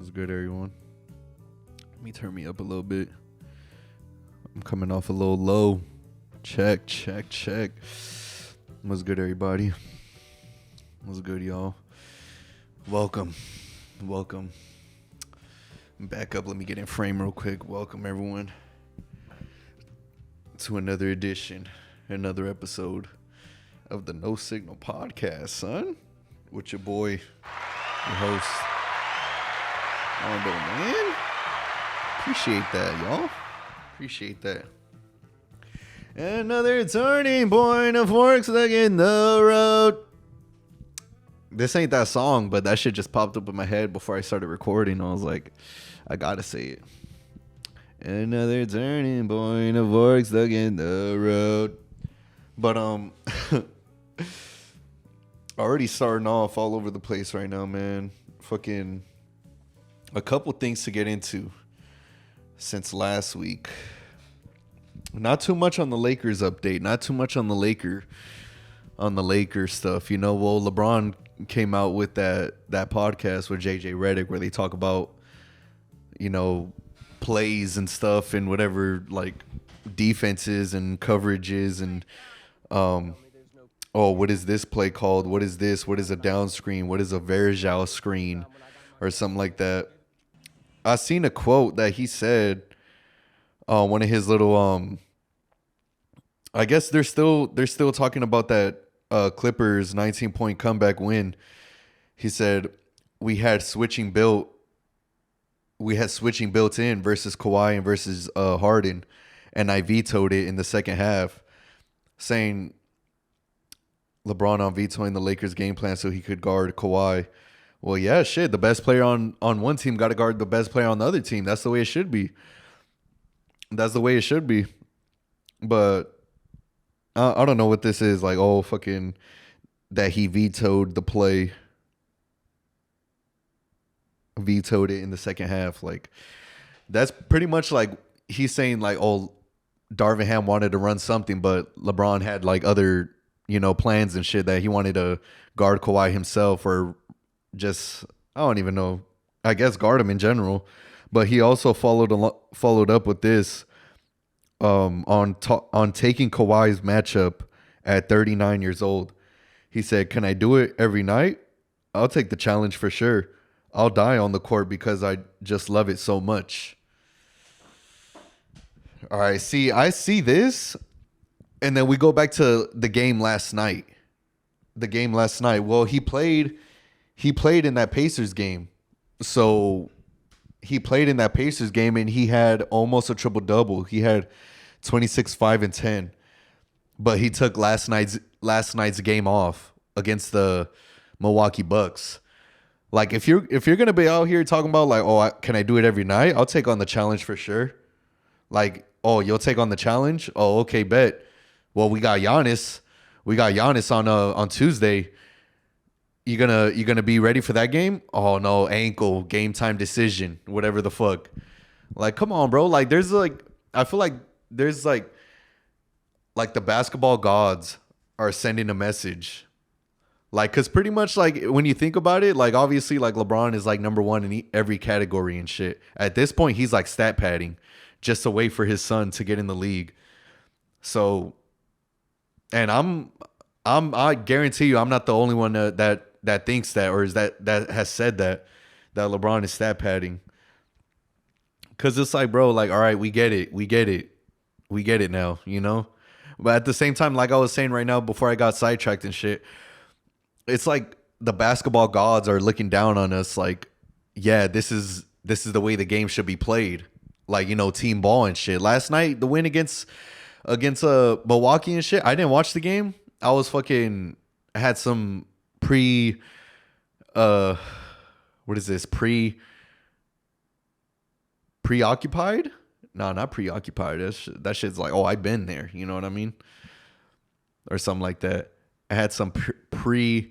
What's good, everyone? Let me turn me up a little bit. I'm coming off a little low. Check. What's good, everybody? What's good, y'all? Welcome. Back up. Let me get in frame real quick. Welcome, everyone, to another edition, another episode of the No Signal Podcast, son. With your boy, your host, Arnold, man. Appreciate that, y'all. Appreciate that. Another turning point of forks like in the road. This ain't that song, but that shit just popped up in my head before I started recording. I was like, I gotta say it. Another turning point of forks stuck in the road. But already starting off all over the place right now, man. Fucking a couple things to get into since last week. Not too much on the Lakers update. Not too much on the Lakers stuff. You know, well, LeBron came out with that podcast with JJ Redick where they talk about, you know, plays and stuff and whatever, like defenses and coverages and what is this play called? What is this? What is a down screen? What is a Verjao screen? Or something like that. I seen a quote that he said, one of his little I guess they're still talking about that Clippers 19-point comeback win. He said we had switching built in versus Kawhi and versus Harden, and I vetoed it in the second half, saying LeBron on vetoing the Lakers game plan so he could guard Kawhi. Well, yeah, shit. The best player on one team got to guard the best player on the other team. That's the way it should be. But I don't know what this is. Like, fucking that he vetoed the play. Vetoed it in the second half. Like, that's pretty much like he's saying, like, Darvin Ham wanted to run something, but LeBron had, like, other, you know, plans and shit that he wanted to guard Kawhi himself or just, I don't even know, I guess guard him in general. But he also followed up with this on taking Kawhi's matchup at 39 years old. He said, "Can I do it every night? I'll take the challenge for sure. I'll die on the court because I just love it so much." All right, I see this, and then we go back to the game last night. Well, he played in that Pacers game. So he played in that Pacers game and he had almost a triple-double. He had 26, 5, and 10. But he took last night's game off against the Milwaukee Bucks. Like, if you're going to be out here talking about, like, can I do it every night? I'll take on the challenge for sure. Like, you'll take on the challenge? Oh, okay, bet. Well, we got Giannis. On Tuesday. You gonna be ready for that game? Oh no, ankle, game time decision, whatever the fuck. Like, come on, bro. Like, there's like, I feel like there's like the basketball gods are sending a message. Like, cause pretty much like when you think about it, like obviously like LeBron is like number one in every category and shit. At this point, he's like stat padding just to wait for his son to get in the league. So, and I guarantee you, I'm not the only one that thinks that or is that has said that LeBron is stat padding. Cause it's like, bro, like, all right, we get it now, you know? But at the same time, like I was saying right now before I got sidetracked and shit, it's like the basketball gods are looking down on us like, yeah, this is the way the game should be played. Like, you know, team ball and shit. Last night, the win against Milwaukee and shit, I didn't watch the game. I was I had some preoccupied? No, not preoccupied. That shit's like, I've been there. You know what I mean? Or something like that. I had some I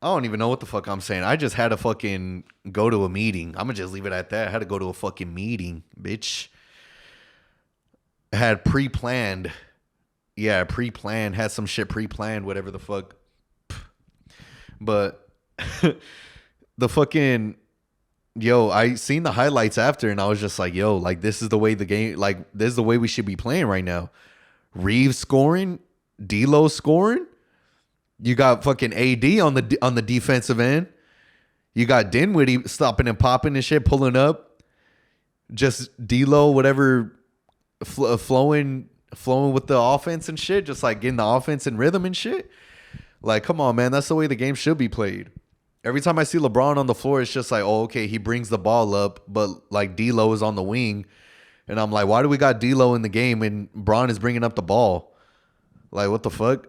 don't even know what the fuck I'm saying. I just had to fucking go to a meeting. I'm gonna just leave it at that. I had to go to a fucking meeting, bitch. I had pre-planned. Yeah, pre-planned. Had some shit pre-planned, whatever the fuck. But the fucking yo, I seen the highlights after and I was just like, yo, like this is the way the game, like this is the way we should be playing right now. Reeves scoring, D'Lo scoring. You got fucking AD on the defensive end. You got Dinwiddie stopping and popping and shit, pulling up. Just D'Lo, whatever, flowing with the offense and shit, just like getting the offense in rhythm and shit. Like, come on, man, that's the way the game should be played. Every time I see LeBron on the floor, it's just like, oh, okay, he brings the ball up, but like D'Lo is on the wing, and I'm like, why do we got D'Lo in the game and Bron is bringing up the ball? Like, what the fuck?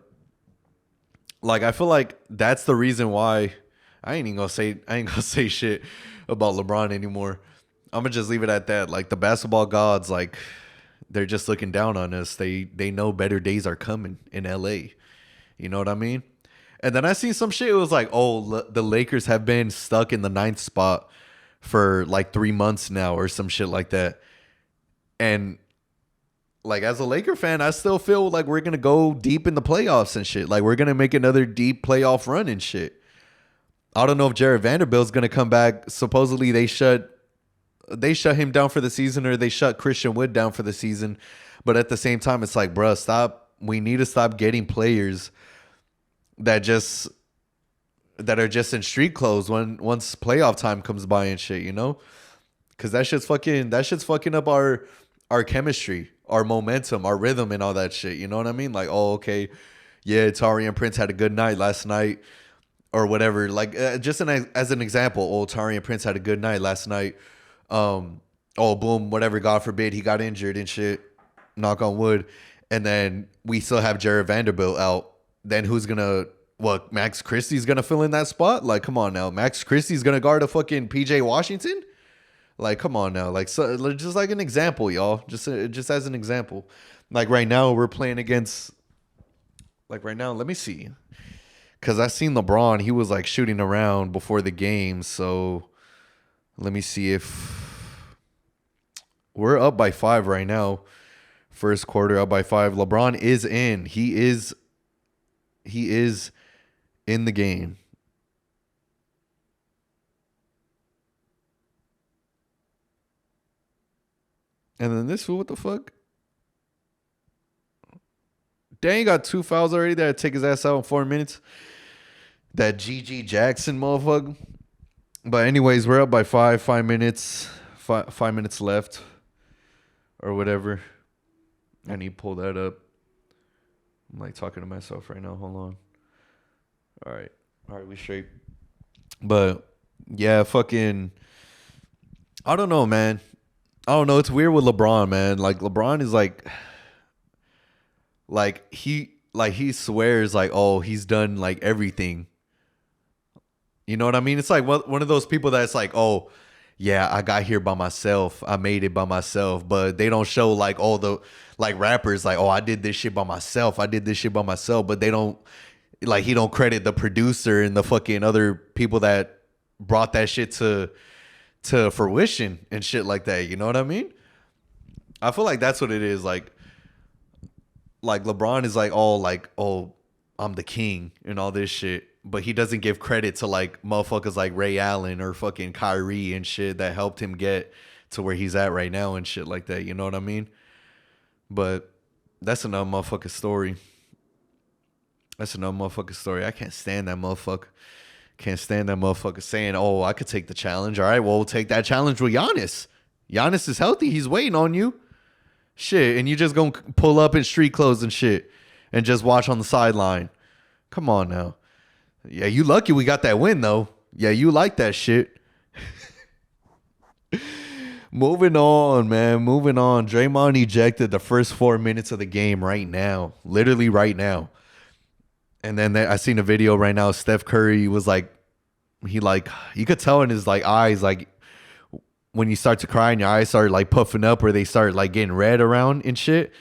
Like, I feel like that's the reason why I ain't gonna say shit about LeBron anymore. I'm gonna just leave it at that. Like, the basketball gods, like, they're just looking down on us. They know better days are coming in LA. You know what I mean? And then I seen some shit. It was like, oh, the Lakers have been stuck in the 9th spot for like 3 months now or some shit like that. And like, as a Laker fan, I still feel like we're going to go deep in the playoffs and shit. Like, we're going to make another deep playoff run and shit. I don't know if Jared Vanderbilt's going to come back. Supposedly they shut him down for the season, or they shut Christian Wood down for the season. But at the same time, it's like, bruh, stop. We need to stop getting players that are just in street clothes once playoff time comes by and shit, you know? Cause that shit's fucking up our chemistry, our momentum, our rhythm, and all that shit. You know what I mean? Like, oh, okay, yeah, Tarian Prince had a good night last night, or whatever. Like, as an example, oh, Tarian Prince had a good night last night. Oh, boom, whatever. God forbid he got injured and shit. Knock on wood. And then we still have Jared Vanderbilt out. Then who's gonna? What? Max Christie's gonna fill in that spot? Like, come on now. Max Christie's gonna guard a fucking PJ Washington? Like, come on now. Like, so, just like an example, y'all. Just as an example. Like, right now we're playing against. Like, right now, let me see. Cause I seen LeBron. He was like shooting around before the game. So let me see if we're up by 5 right now. First quarter up by 5. LeBron is in. He is in the game. And then this fool, what the fuck? Dang, got 2 fouls already. That take his ass out in 4 minutes. That GG Jackson motherfucker. But anyways, we're up by 5. 5 minutes. 5 minutes left. Or whatever. I need to pull that up. I'm like talking to myself right now. Hold on. All right, we straight. But yeah, fucking, I don't know, man. I don't know. It's weird with LeBron, man. Like, LeBron is he swears like, oh, he's done like everything. You know what I mean? It's like one of those people that's like, oh, yeah, I got here by myself. I made it by myself. But they don't show like all the like rappers like, oh, I did this shit by myself. But they don't, like, he don't credit the producer and the fucking other people that brought that shit to fruition and shit like that. You know what I mean? I feel like that's what it is. Like LeBron is like, oh, I'm the king and all this shit. But he doesn't give credit to like motherfuckers like Ray Allen or fucking Kyrie and shit that helped him get to where he's at right now and shit like that. You know what I mean? But that's another motherfucking story. I can't stand that motherfucker. Saying, oh, I could take the challenge. All right, well, we'll take that challenge with Giannis. Giannis is healthy. He's waiting on you. Shit, and you just gonna pull up in street clothes and shit and just watch on the sideline. Come on now. Yeah, you lucky we got that win, though. Yeah, you like that shit. Moving on, man. Draymond ejected the first 4 minutes of the game right now. Literally right now. And then I seen a video right now. Steph Curry was like, you could tell in his like eyes, like when you start to cry and your eyes start like puffing up or they start like getting red around and shit.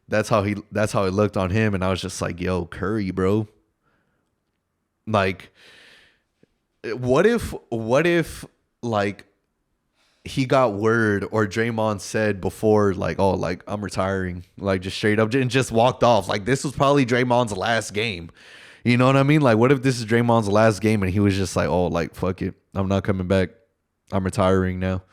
That's how it looked on him. And I was just like, yo, Curry, bro. Like, what if like he got word or Draymond said before, like, oh, like, I'm retiring, like, just straight up and just walked off. Like, this was probably Draymond's last game. You know what I mean? Like, what if this is Draymond's last game and he was just like, oh, like, fuck it. I'm not coming back. I'm retiring now.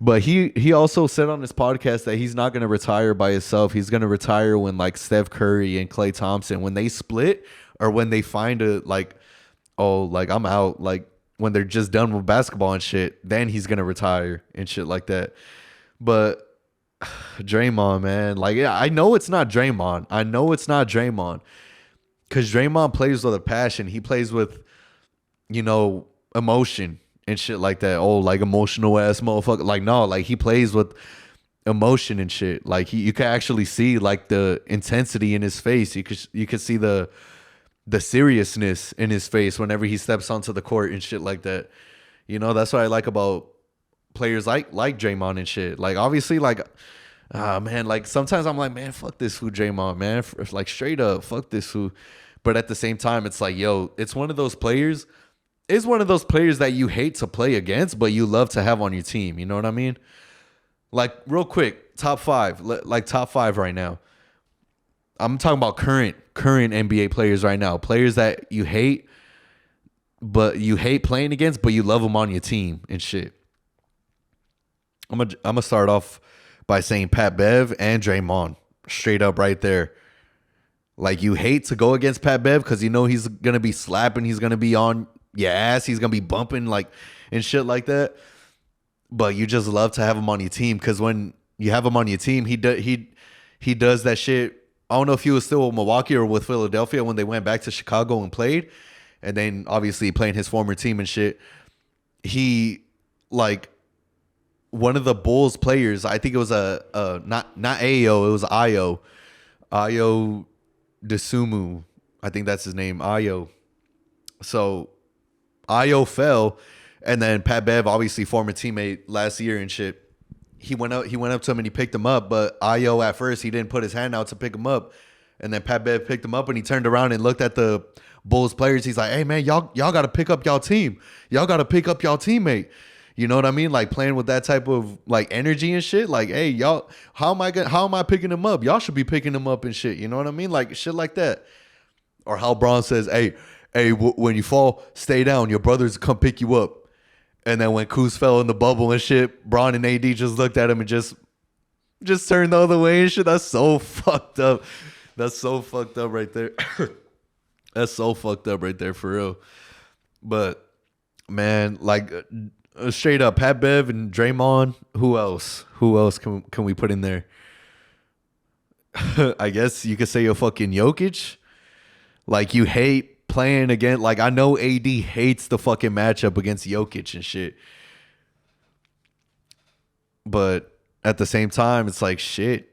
But he also said on his podcast that he's not going to retire by himself. He's going to retire when like Steph Curry and Klay Thompson, when they split or when they find a like, oh, like I'm out. Like when they're just done with basketball and shit, then he's going to retire and shit like that. But Draymond, man, like, yeah, I know it's not Draymond. I know it's not Draymond because Draymond plays with a passion. He plays with, emotion and shit like that. Oh, like emotional ass motherfucker. Like, no, like he plays with emotion and shit. Like you can actually see like the intensity in his face. You could see the seriousness in his face whenever he steps onto the court and shit like that. That's what I like about players like Draymond and shit. Like obviously, like, man, like sometimes I'm like, man, fuck this fool Draymond, man. Like straight up, fuck this fool. But at the same time, it's like, yo, it's one of those players. It's one of those players that you hate to play against, but you love to have on your team. You know what I mean? Like real quick, top five right now. I'm talking about current NBA players right now. Players that you hate, but you hate playing against, but you love them on your team and shit. I'm gonna start off by saying Pat Bev and Draymond, straight up right there. Like you hate to go against Pat Bev because you know he's gonna be slapping, he's gonna be on your ass, he's gonna be bumping like and shit like that. But you just love to have him on your team because when you have him on your team, he does that shit. I don't know if he was still with Milwaukee or with Philadelphia when they went back to Chicago and played, and then obviously playing his former team and shit. He like one of the Bulls players. I think it was not Ayo, it was Ayo Desumu. I think that's his name, Ayo. So Ayo fell, and then Pat Bev, obviously former teammate last year and shit. He went up to him and he picked him up, but Ayo at first he didn't put his hand out to pick him up, and then Pat Bev picked him up and he turned around and looked at the Bulls players. He's like, "Hey man, y'all got to pick up y'all team. Y'all got to pick up y'all teammate." You know what I mean? Like playing with that type of like energy and shit. Like, hey y'all, how am I picking him up? Y'all should be picking him up and shit. You know what I mean? Like shit like that. Or how Braun says, "Hey, when you fall, stay down. Your brothers come pick you up." And then when Kuz fell in the bubble and shit, Braun and AD just looked at him and just turned the other way and shit. That's so fucked up. That's so fucked up right there. That's so fucked up right there for real. But man, like straight up, Pat Bev and Draymond. Who else? Who else can we put in there? I guess you could say a fucking Jokic. Like you hate playing against, like I know AD hates the fucking matchup against Jokic and shit. But at the same time, it's like shit,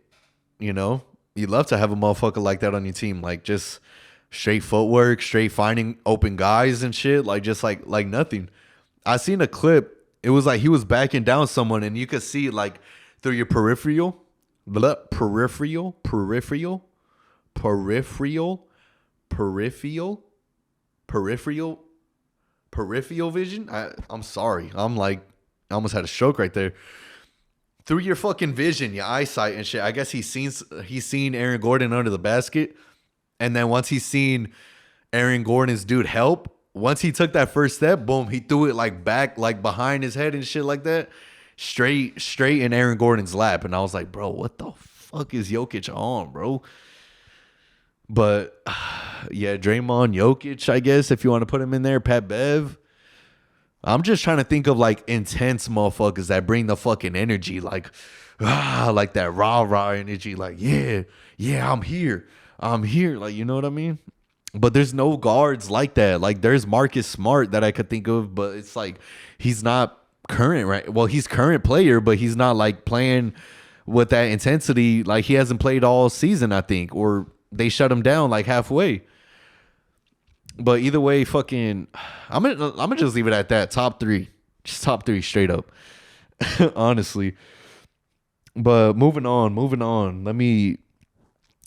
you love to have a motherfucker like that on your team. Like just straight footwork, straight finding open guys and shit. Like just like nothing. I seen a clip. It was like he was backing down someone and you could see like through your peripheral vision. I'm sorry. I'm like, I almost had a stroke right there. Through your fucking vision, your eyesight and shit. I guess he's seen Aaron Gordon under the basket. And then once he's seen Aaron Gordon's dude help, once he took that first step, boom, he threw it like back, like behind his head and shit like that. Straight in Aaron Gordon's lap. And I was like, bro, what the fuck is Jokic on, bro? But yeah, Draymond, Jokic, I guess, if you want to put him in there, Pat Bev. I'm just trying to think of like intense motherfuckers that bring the fucking energy, like that rah energy, like yeah, I'm here, like you know what I mean. But there's no guards like that. Like there's Marcus Smart that I could think of, but it's like he's not current, right? Well, he's current player, but he's not like playing with that intensity. Like he hasn't played all season, I think, or they shut him down like halfway. But either way, fucking, I'm gonna just leave it at that. Top three, just top three straight up, honestly. But moving on. Let me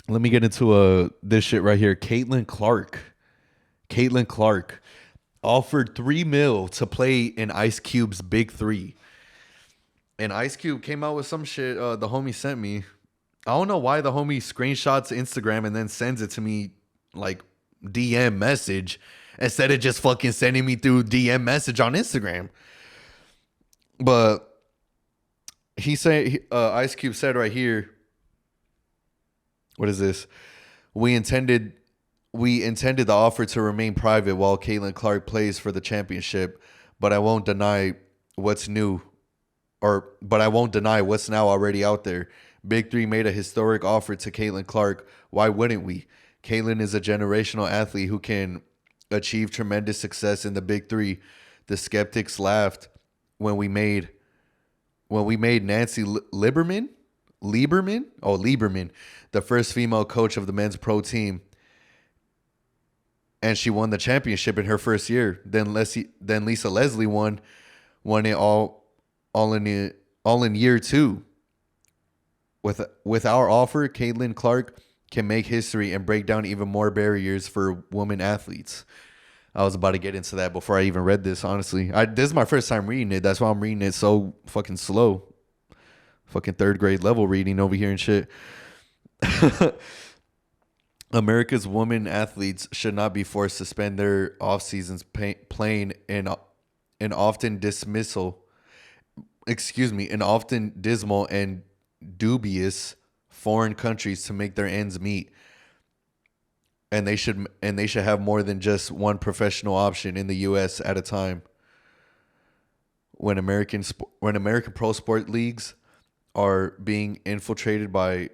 get into this shit right here. Caitlyn Clark offered $3 million to play in Ice Cube's Big Three. And Ice Cube came out with some shit the homie sent me. I don't know why the homie screenshots Instagram and then sends it to me like DM message instead of just fucking sending me through DM message on Instagram. But he said, Ice Cube said right here, what is this? We intended the offer to remain private while Caitlyn Clark plays for the championship, but I won't deny what's new, but I won't deny what's now already out there. Big Three made a historic offer to Caitlyn Clark. Why wouldn't we? Caitlyn is a generational athlete who can achieve tremendous success in the Big Three. The skeptics laughed when we made Nancy Lieberman, the first female coach of the men's pro team, and she won the championship in her first year. Then Lisa Leslie won it all in year two. With our offer, Caitlyn Clark can make history and break down even more barriers for women athletes. I was about to get into that before I even read this, honestly. This is my first time reading it. That's why I'm reading it so fucking slow. Fucking third grade level reading over here and shit. America's women athletes should not be forced to spend their off seasons playing in often dismal and dubious foreign countries to make their ends meet. And they should have more than just one professional option in the U.S. at a time. When American pro sport leagues are being infiltrated by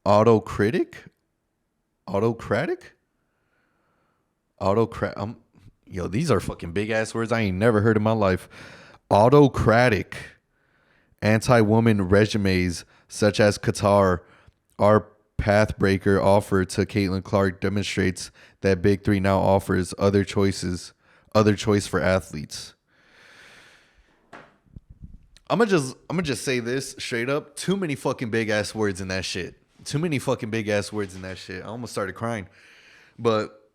autocratic. These are fucking big ass words I ain't never heard in my life. Autocratic, anti-woman regimes such as Qatar, our pathbreaker offer to Caitlyn Clark demonstrates that Big Three now offers other choice for athletes. I'm gonna just say this straight up. Too many fucking big ass words in that shit. I almost started crying. But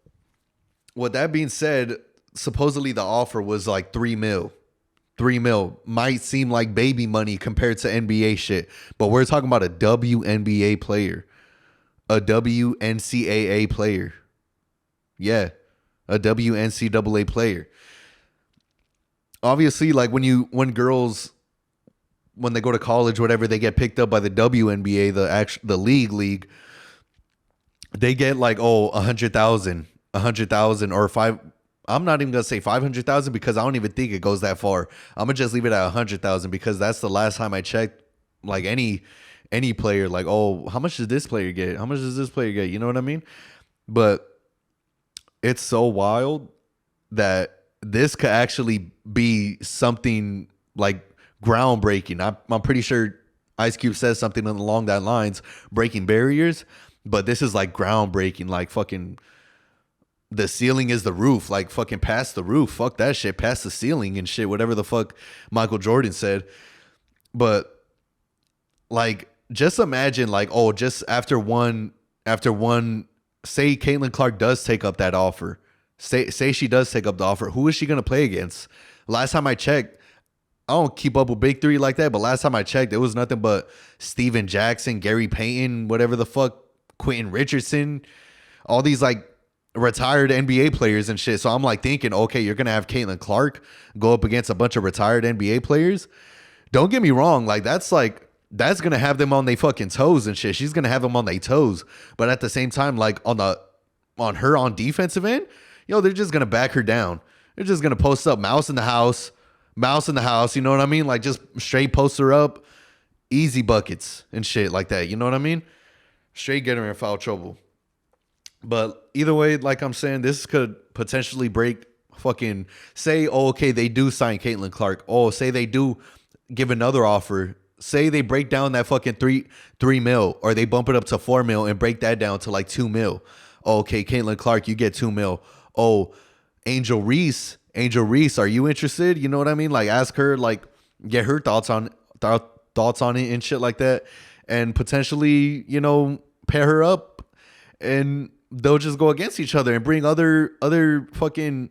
with that being said, supposedly the offer was like $3 million. $3 million might seem like baby money compared to NBA shit, but we're talking about a WNBA player, a WNCAA player. Yeah, a WNCAA player. Obviously, like when girls, when they go to college, whatever, they get picked up by the WNBA, the league, they get like, 100,000 or five. I'm not even gonna say 500,000 because I don't even think it goes that far. I'm gonna just leave it at 100,000 because that's the last time I checked. Like any player, like, how much does this player get? How much does this player get? You know what I mean? But it's so wild that this could actually be something like groundbreaking. I'm pretty sure Ice Cube says something along that lines, breaking barriers. But this is like groundbreaking, like fucking. The ceiling is the roof, like fucking past the roof. Fuck that shit, past the ceiling and shit, whatever the fuck Michael Jordan said. But like, just imagine like, just after one, say Caitlyn Clark does take up that offer. Say she does take up the offer. Who is she going to play against? Last time I checked, I don't keep up with Big Three like that, but last time I checked, it was nothing but Steven Jackson, Gary Payton, whatever the fuck, Quentin Richardson, all these like retired NBA players and shit. So I'm like thinking, okay, you're going to have Caitlyn Clark go up against a bunch of retired NBA players. Don't get me wrong. Like that's going to have them on their fucking toes and shit. She's going to have them on their toes. But at the same time, like on her on defensive end, they're just going to back her down. They're just going to post up mouse in the house. You know what I mean? Like just straight post her up, easy buckets and shit like that. You know what I mean? Straight get her in foul trouble. But either way, like I'm saying, this could potentially break fucking, say, they do sign Caitlyn Clark. Say they do give another offer. Say they break down that fucking $3 million, or they bump it up to $4 million and break that down to like $2 million. Okay, Caitlyn Clark, you get $2 million. Angel Reese, are you interested? You know what I mean? Like ask her, like get her thoughts on it and shit like that, and potentially, pair her up and they'll just go against each other and bring other fucking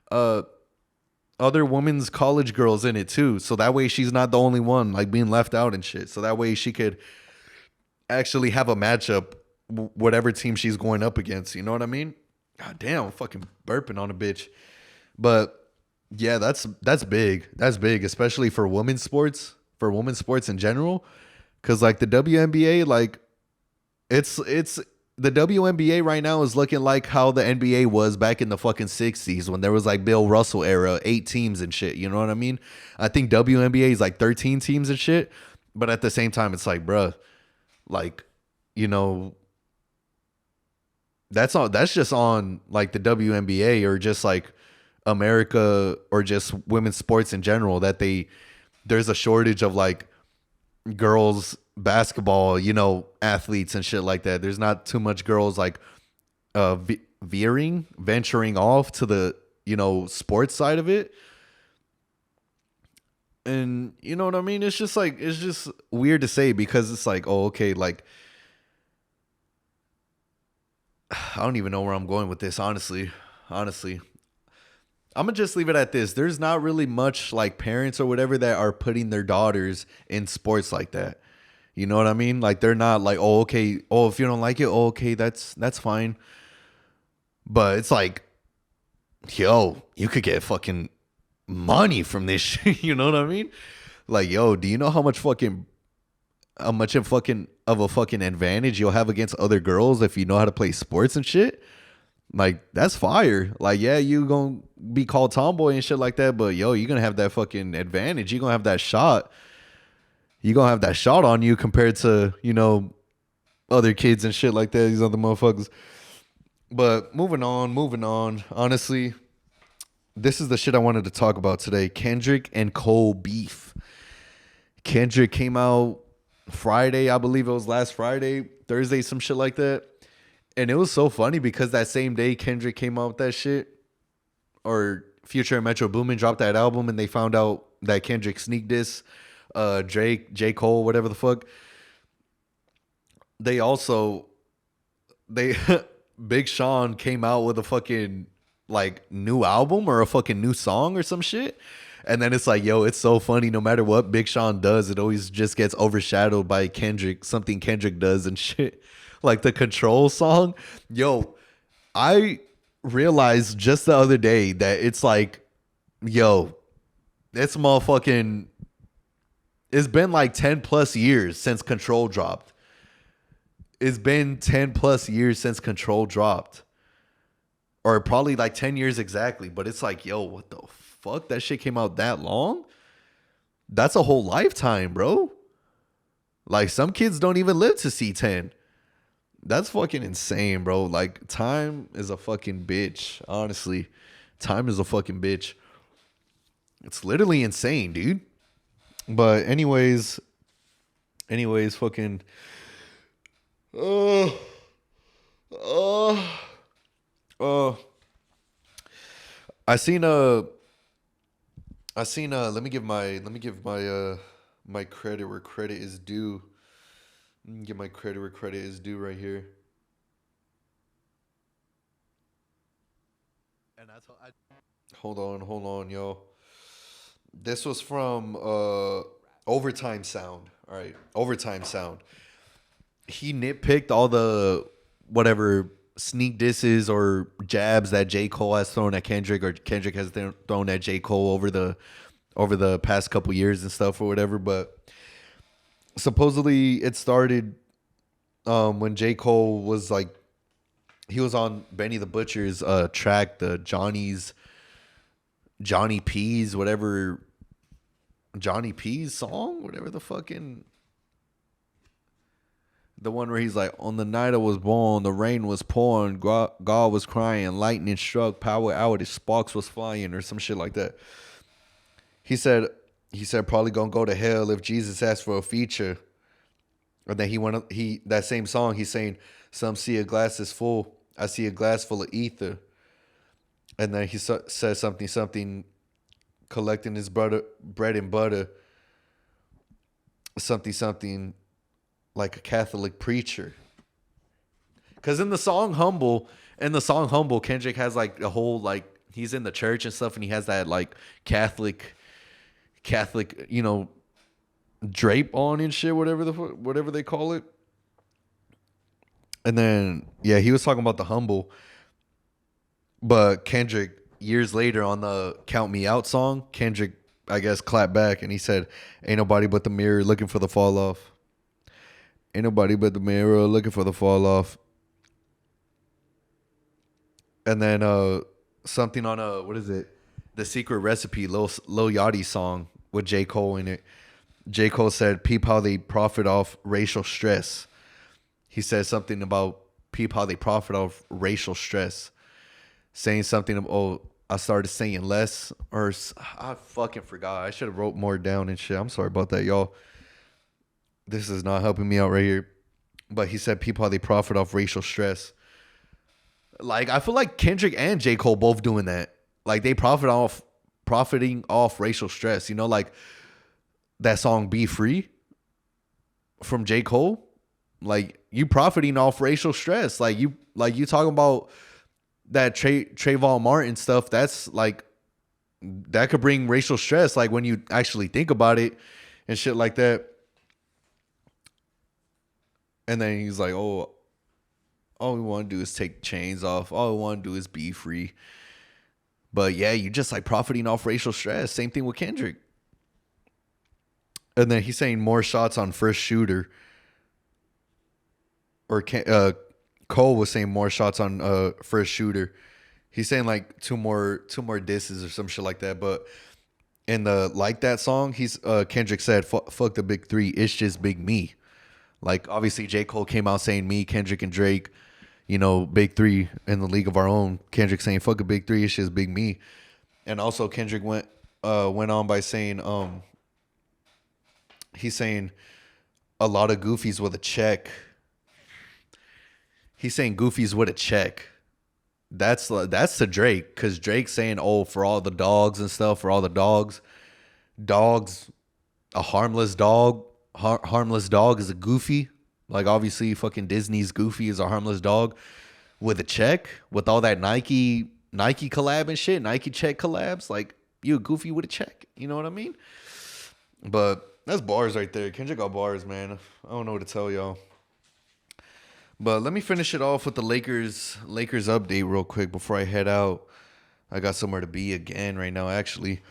other women's college girls in it too. So that way she's not the only one like being left out and shit. So that way she could actually have a matchup, whatever team she's going up against. You know what I mean? God damn, I'm fucking burping on a bitch. But yeah, that's big. That's big, especially for women's sports, in general. Cause like the WNBA, like it's the WNBA right now is looking like how the NBA was back in the fucking 60s when there was like Bill Russell era, 8 teams and shit. You know what I mean? I think WNBA is like 13 teams and shit. But at the same time, it's like, bruh, like, you know, that's just on like the WNBA or just like America or just women's sports in general that there's a shortage of like girls basketball, athletes and shit like that. There's not too much girls like venturing off to the, sports side of it. And you know what I mean? It's just like, it's just weird to say because it's like, oh, okay, like, I don't even know where I'm going with this, honestly. Honestly, I'm gonna just leave it at this. There's not really much like parents or whatever that are putting their daughters in sports like that. You know what I mean? Like they're not like, oh, okay, oh, if you don't like it, oh, okay, that's fine. But it's like, yo, you could get fucking money from this shit. You know what I mean? Like, yo, do you know how much of a fucking advantage you'll have against other girls if you know how to play sports and shit? Like, that's fire. Like, yeah, you gonna be called tomboy and shit like that, but yo, you're gonna have that fucking advantage. You're gonna have that shot. You're gonna have that shot on you compared to, other kids and shit like that, these other motherfuckers. But moving on. Honestly, this is the shit I wanted to talk about today. Kendrick and Cole beef. Kendrick came out Friday, I believe it was last Friday, Thursday, some shit like that. And it was so funny because that same day Kendrick came out with that shit, or Future and Metro Boomin dropped that album, and they found out that Kendrick sneak diss Drake, J. Cole, whatever the fuck. They also Big Sean came out with a fucking like new album or a fucking new song or some shit. And then it's like, yo, it's so funny. No matter what Big Sean does, it always just gets overshadowed by something Kendrick does and shit. Like the Control song. Yo, I realized just the other day that it's like, yo, it's motherfucking, it's been like 10 plus years since Control dropped. It's been 10 plus years since Control dropped. Or probably like 10 years exactly. But it's like, yo, what the fuck? That shit came out that long? That's a whole lifetime, bro. Like some kids don't even live to see 10. That's fucking insane, bro. Like time is a fucking bitch. Honestly, time is a fucking bitch. It's literally insane, dude. But anyways, fucking oh, oh, oh. I seen let me give my credit where credit is due. Let me get my credit where credit is due right here. And that's how hold on, yo. This was from Overtime Sound. All right, Overtime Sound. He nitpicked all the whatever sneak disses or jabs that J. Cole has thrown at Kendrick, or Kendrick has thrown at J. Cole over the past couple years and stuff or whatever. But supposedly it started when J. Cole was like, he was on Benny the Butcher's track, the Johnny P's whatever, Johnny P's song, whatever the fucking, the one where he's like, on the night I was born, the rain was pouring, God was crying, lightning struck, power outage, sparks was flying, or some shit like that. He said probably gonna go to hell if Jesus asked for a feature. And then that same song, he's saying, some see a glass is full, I see a glass full of ether. And then he says something, collecting his bread and butter, something like a Catholic preacher. Because in the song Humble, Kendrick has like a whole, like, he's in the church and stuff, and he has that like Catholic, drape on and shit, whatever they call it. And then, yeah, he was talking about the Humble. But Kendrick, years later on the Count Me Out song, Kendrick, I guess, clapped back and he said, "Ain't nobody but the mirror looking for the fall off. Ain't nobody but the mirror looking for the fall off." And then something on what is it? The Secret Recipe, Lil Yachty song with J. Cole in it. J. Cole said, "Peep how they profit off racial stress." He said something about peep how they profit off racial stress. Saying something of, oh, I started saying less, or I fucking forgot. I should have wrote more down and shit. I'm sorry about that, y'all. This is not helping me out right here. But he said people how they profit off racial stress. Like, I feel like Kendrick and J. Cole both doing that. Like, they profiting off racial stress. You know, like that song "Be Free" from J. Cole. Like, you profiting off racial stress. Like you talking about that Trayvon Martin stuff. That's like, that could bring racial stress. Like, when you actually think about it and shit like that. And then he's like, "Oh, all we want to do is take chains off. All we want to do is be free." But yeah, you just like profiting off racial stress. Same thing with Kendrick. And then he's saying more shots on first shooter. Or Cole was saying more shots on first shooter. He's saying like two more disses or some shit like that. But in the Like That song, Kendrick said, "Fuck the big three. It's just big me." Like, obviously, J. Cole came out saying me, Kendrick, and Drake, you know, big three in the league of our own. Kendrick saying, "Fuck a big three, it's just big me." And also, Kendrick went on by saying, he's saying a lot of goofies with a check. He's saying goofies with a check. That's to Drake, because Drake's saying, "Oh, for all the dogs and stuff, for all the dogs, a harmless dog." Harmless dog is a goofy. Like, obviously, fucking Disney's Goofy is a harmless dog with a check, with all that Nike collab and shit, Nike check collabs. Like, you a goofy with a check. You know what I mean? But that's bars right there. Kendrick got bars, man. I don't know what to tell y'all. But let me finish it off with the Lakers update real quick before I head out. I got somewhere to be again right now, actually.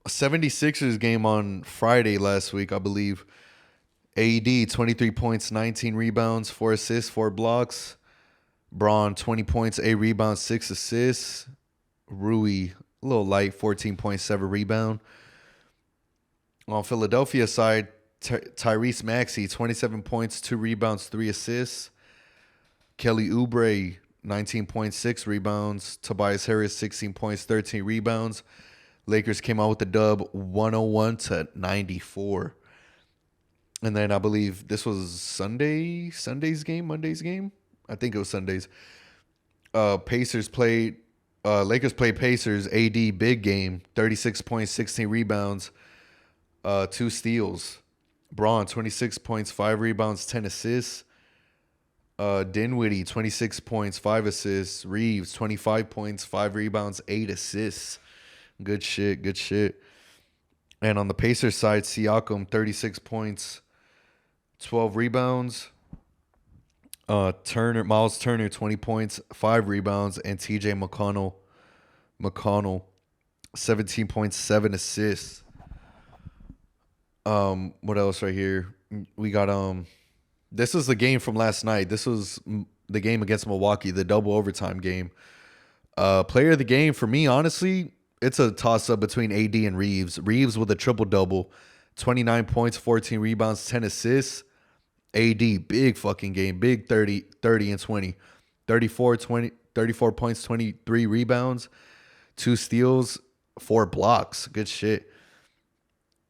76ers game on Friday last week, I believe. AD, 23 points, 19 rebounds, 4 assists, 4 blocks. Braun, 20 points, 8 rebounds, 6 assists. Rui, a little light, 14.7 rebound. On Philadelphia side, Tyrese Maxey, 27 points, 2 rebounds, 3 assists. Kelly Oubre, 19.6 rebounds. Tobias Harris, 16 points, 13 rebounds. Lakers came out with the dub 101-94. And then I believe this was Monday's game. I think it was Sunday's. Lakers played Pacers. AD big game, 36 points, 16 rebounds, 2 steals. Braun, 26 points, 5 rebounds, 10 assists. Dinwiddie, 26 points, 5 assists. Reeves, 25 points, 5 rebounds, 8 assists. Good shit. And on the Pacers side, Siakam, 36 points, 12 rebounds. Miles Turner, 20 points, 5 rebounds. And TJ McConnell, 17 points, 7 assists. What else right here? We got this was the game from last night. This was the game against Milwaukee, the double overtime game. Player of the game for me, honestly, it's a toss-up between AD and Reeves. Reeves with a triple-double, 29 points, 14 rebounds, 10 assists. AD, big fucking game, big 30 and 20. 34 points, 23 rebounds, 2 steals, 4 blocks. Good shit.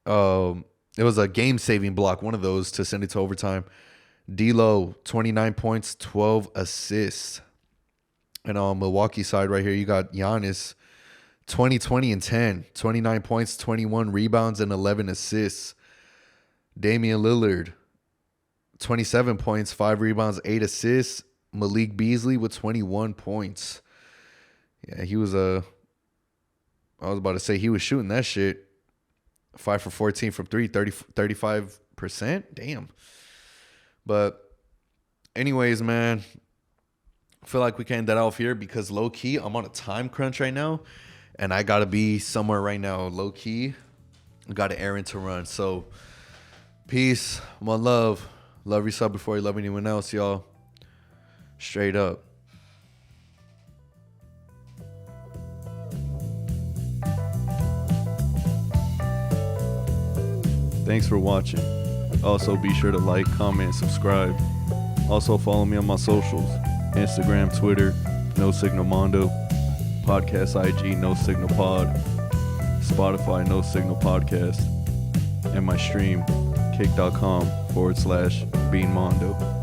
It was a game-saving block, one of those, to send it to overtime. D'Lo, 29 points, 12 assists. And on Milwaukee side right here, you got Giannis, 20 and 10, 29 points, 21 rebounds, and 11 assists. Damian Lillard, 27 points, 5 rebounds, 8 assists. Malik Beasley with 21 points. Yeah, I was about to say he was shooting that shit. 5 for 14 from 3, 35%. Damn. But anyways, man, I feel like we can end that off here because low key, I'm on a time crunch right now, and I gotta be somewhere right now. Low key, I got an errand to run. So, peace, one love. Love yourself before you love anyone else, y'all. Straight up. Thanks for watching. Also, be sure to like, comment, subscribe. Also, follow me on my socials. Instagram, Twitter, No Signal Mondo. Podcast IG, No Signal Pod. Spotify, No Signal Podcast. And my stream, kick.com/BeanMondo.